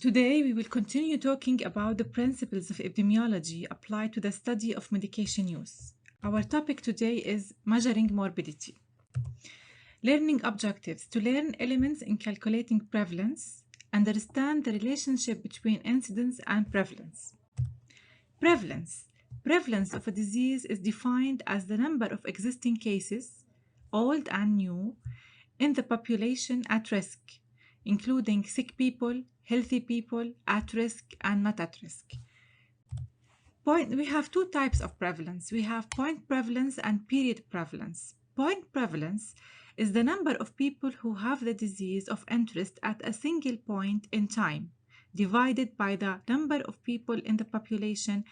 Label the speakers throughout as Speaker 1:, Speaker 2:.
Speaker 1: Today, we will continue talking about the principles of epidemiology applied to the study of medication use. Our topic today is measuring morbidity. Learning objectives to learn elements in calculating prevalence, understand the relationship between incidence and prevalence. Prevalence. Prevalence of a disease is defined as the number of existing cases, old and new, in the population at risk, including sick people, healthy people, at risk, and not at risk. We have two types of prevalence. We have point prevalence and period prevalence. Point prevalence is the number of people who have the disease of interest at a single point in time, divided by the number of people in the population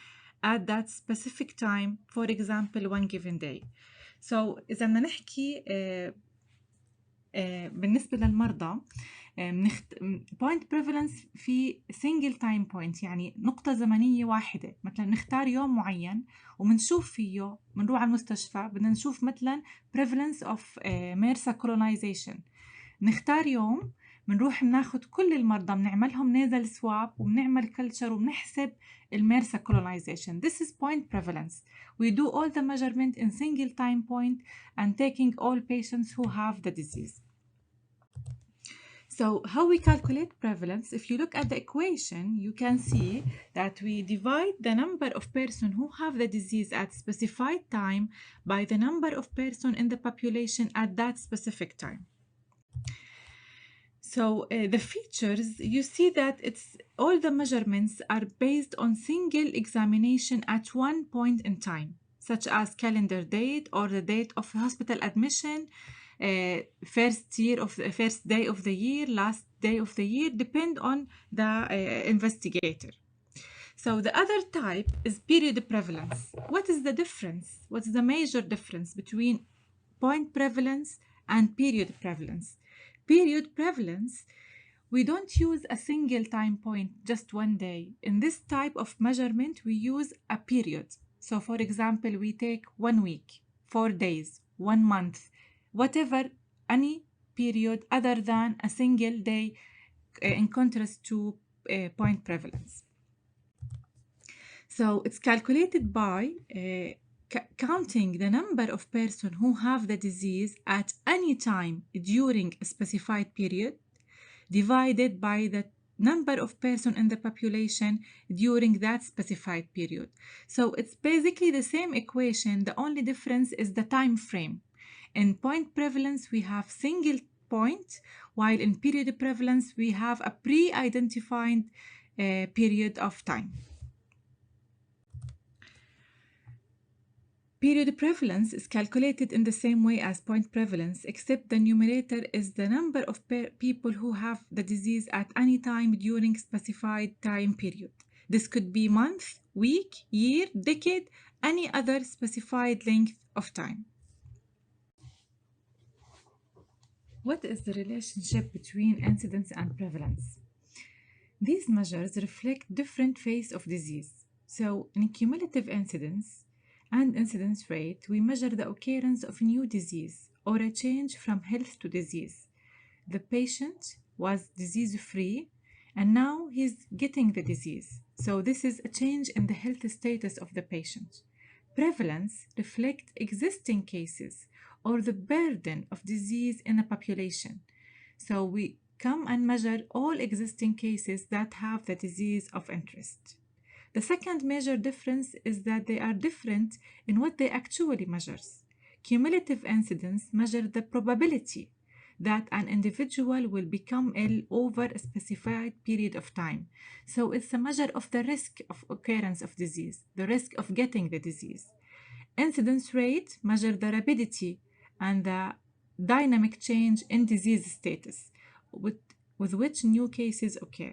Speaker 1: at that specific time, for example, one given day. So إذا بدنا نحكي بالنسبة للمرضى point prevalence في single time point، يعني نقطة زمنية واحدة. مثلا نختار يوم معين ومنشوف فيه، منروح على المستشفى بدنا نشوف مثلا prevalence of MRSA colonization. نختار يوم منروح بناخد كل المرضى بنعملهم nasal swab وبنعمل culture وبنحسب الميرسا colonization. This is point prevalence. We do all the measurement in single time point and taking all patients who have the disease. So how we calculate prevalence? If you look at the equation, you can see that we divide the number of persons who have the disease at specified time by the number of persons in the population at that specific time. So the features, you see that it's all the measurements are based on single examination at one point in time, such as calendar date or the date of hospital admission, first day of the year, last day of the year, depend on the investigator. So the other type is period prevalence. What is the difference? What's the major difference between point prevalence and period prevalence? Period prevalence, we don't use a single time point, just one day. In this type of measurement, we use a period. So for example, we take 1 week, 4 days, 1 month, whatever, any period other than a single day, in contrast to point prevalence. So it's calculated by counting the number of persons who have the disease at any time during a specified period, divided by the number of persons in the population during that specified period. So it's basically the same equation. The only difference is the time frame. In point prevalence, we have single point, while in period prevalence, we have a pre-identified period of time. Period prevalence is calculated in the same way as point prevalence, except the numerator is the number of people who have the disease at any time during specified time period. This could be month, week, year, decade, any other specified length of time. What is the relationship between incidence and prevalence? These measures reflect different phases of disease. So in cumulative incidence and incidence rate, we measure the occurrence of new disease or a change from health to disease. The patient was disease-free and now he's getting the disease. So this is a change in the health status of the patient. Prevalence reflects existing cases or the burden of disease in a population. So we come and measure all existing cases that have the disease of interest. The second major difference is that they are different in what they actually measure. Cumulative incidence measures the probability that an individual will become ill over a specified period of time. So it's a measure of the risk of occurrence of disease, the risk of getting the disease. Incidence rate measures the rapidity and the dynamic change in disease status with which new cases occur.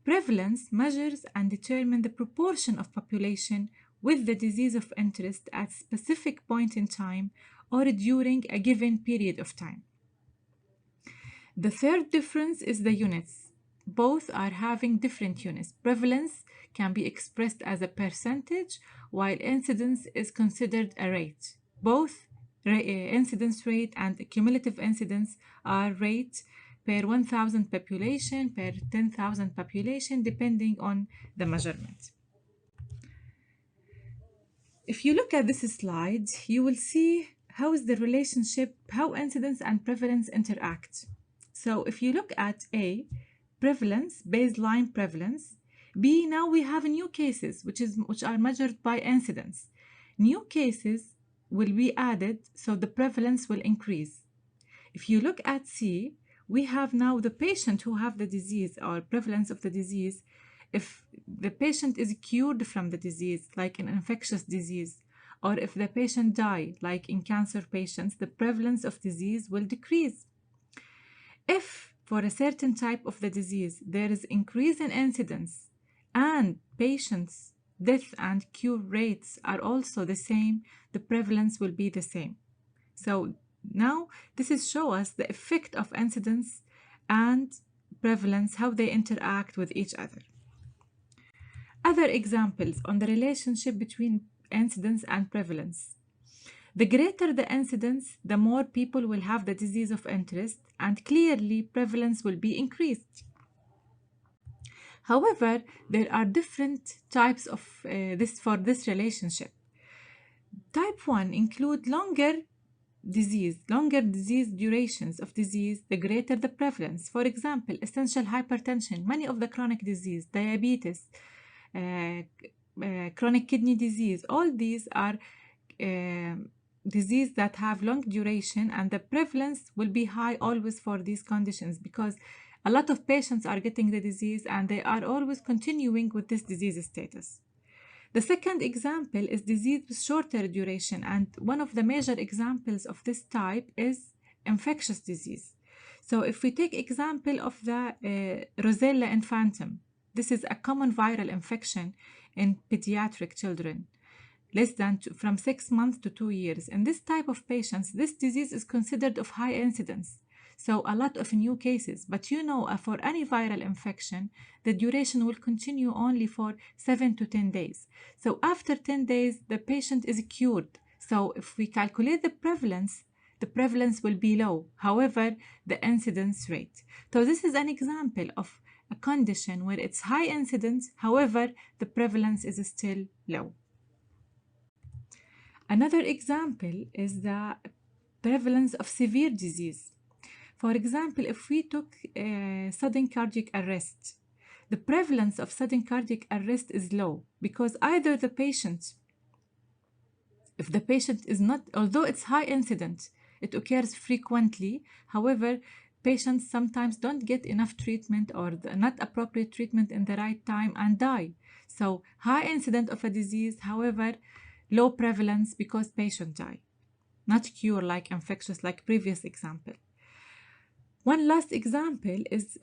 Speaker 1: Prevalence measures and determines the proportion of population with the disease of interest at a specific point in time or during a given period of time. The third difference is the units. Both are having different units. Prevalence can be expressed as a percentage, while incidence is considered a rate. Both incidence rate and cumulative incidence are rate per 1,000 population, per 10,000 population, depending on the measurement. If you look at this slide, you will see how is the relationship, how incidence and prevalence interact. So if you look at A, prevalence, baseline prevalence, B, now we have new cases, which are measured by incidence. New cases will be added, so the prevalence will increase. If you look at C, we have now the patient who have the disease or prevalence of the disease. If the patient is cured from the disease, like an infectious disease, or if the patient die, like in cancer patients, the prevalence of disease will decrease. If for a certain type of the disease, there is increase in incidence and patients' death and cure rates are also the same, the prevalence will be the same. So now this is show us the effect of incidence and prevalence, how they interact with each other. Other examples on the relationship between incidence and prevalence. The greater the incidence, the more people will have the disease of interest, and clearly prevalence will be increased. However, there are different types of this relationship. Type 1 include longer disease durations of disease, the greater the prevalence. For example, essential hypertension, many of the chronic disease, diabetes, chronic kidney disease, all these are disease that have long duration, and the prevalence will be high always for these conditions because a lot of patients are getting the disease and they are always continuing with this disease status. The second example is disease with shorter duration, and one of the major examples of this type is infectious disease. So if we take example of the Rosella infantum, this is a common viral infection in pediatric children, from 6 months to 2 years. In this type of patients, this disease is considered of high incidence. So a lot of new cases, but for any viral infection, the duration will continue only for 7 to 10 days. So after 10 days, the patient is cured. So if we calculate the prevalence will be low. However, the incidence rate. So this is an example of a condition where it's high incidence, however, the prevalence is still low. Another example is the prevalence of severe disease. For example, if we took sudden cardiac arrest, the prevalence of sudden cardiac arrest is low because either if the patient is not, although it's high incident, it occurs frequently. However, patients sometimes don't get enough treatment or not appropriate treatment in the right time and die. So high incident of a disease, however, low prevalence because patients die, not cure like infectious, like previous example. One last example is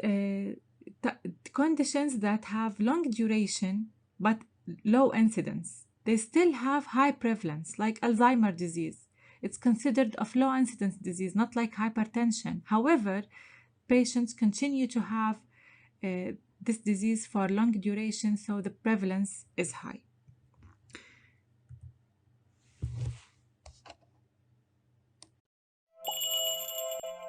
Speaker 1: conditions that have long duration but low incidence. They still have high prevalence, like Alzheimer's disease. It's considered of low incidence disease, not like hypertension. However, patients continue to have this disease for long duration, so the prevalence is high.